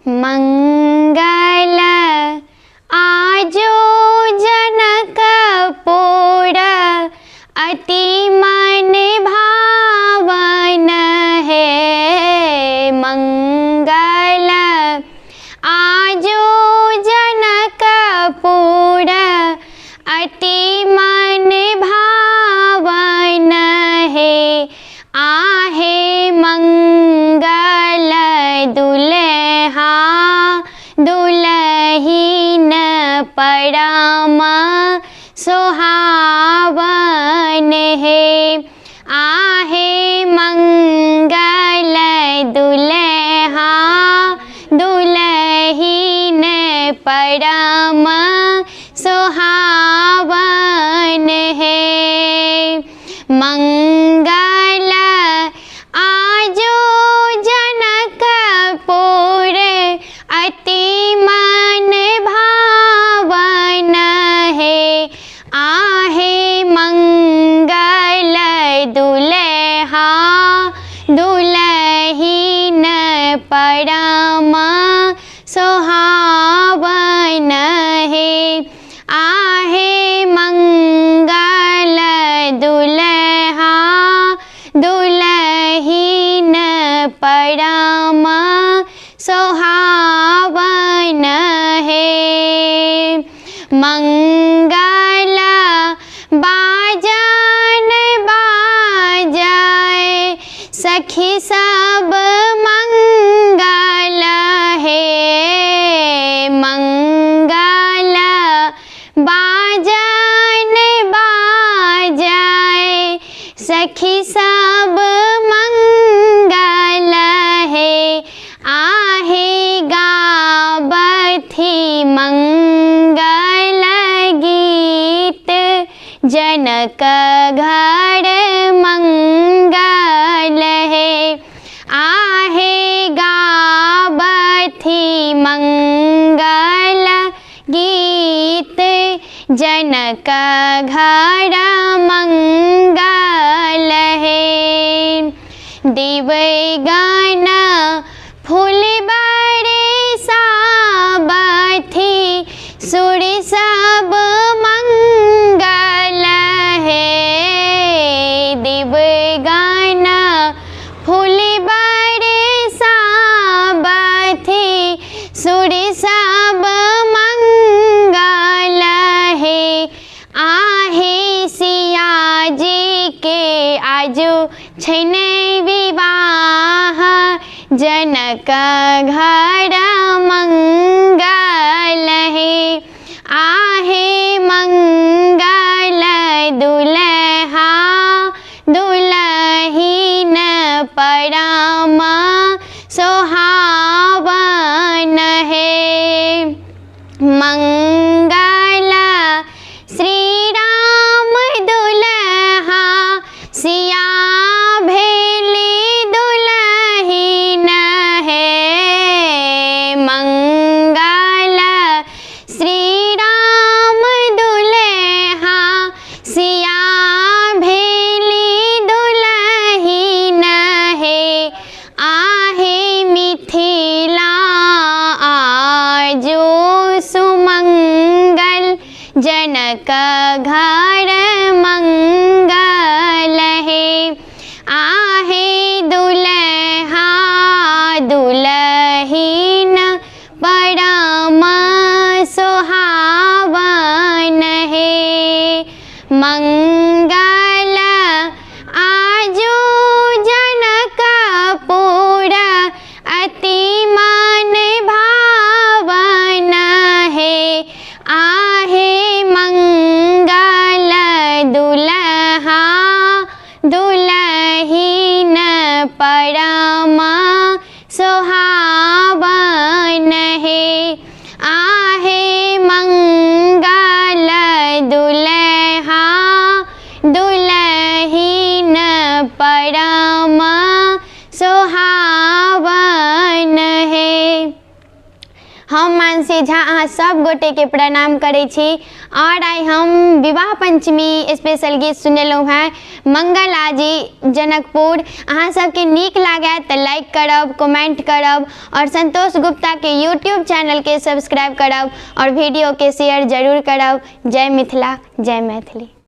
मंगल आजो जनकपुर अति मन भावन है। मंगल आजो जनकपुर अति मन भावन है। आहे मंगल दुल्हा दुल्हीन परम सुहावन है। आहे मंगल दुल्हा दुल्हीन परम सुहावन है। मंगल आजो जनकपुर अति मन भावन है। आहे मंगल दुल्हा दुल्हीन परम सुहावन है। आहे मंगल दुल्हा दुल्हीन परम सुहावन है। मंगल बाजन बाजाए सखी सब मंगल है। मंगल बाजन बाजाए सखी सब मंगल है। आहे गावथी मंगल गीत जनक घर मंगल है। आहे गावथी मंगल गीत जनक घर मंगल है। दिवगन फूल बरसावथी सुर सब मंगल है। दिवगन फूल बरसावथी सुर सब मंगल है। आहे सिया जी के आजो छैन विवाह जनक घर मंगल है। आहे मंगल दुल्हा दुल्हीन परम सुहावन है। मंगल श्री राम दुल्हा सिया भेली दुल्हीन है। मंगल तुलसी झा अहाँ सब गोटे के प्रणाम करै छी। और आइ हम विवाह पंचमी स्पेशल गीत सुनेलहुँ हैं मंगला जी जनकपुर। अहाँ सबके नीक लागै तऽ लाइक करब, कमेंट करब और संतोष गुप्ता के यूट्यूब चैनल के सब्सक्राइब करब और वीडियो के शेयर जरूर करब। जय मिथिला, जय मैथिली।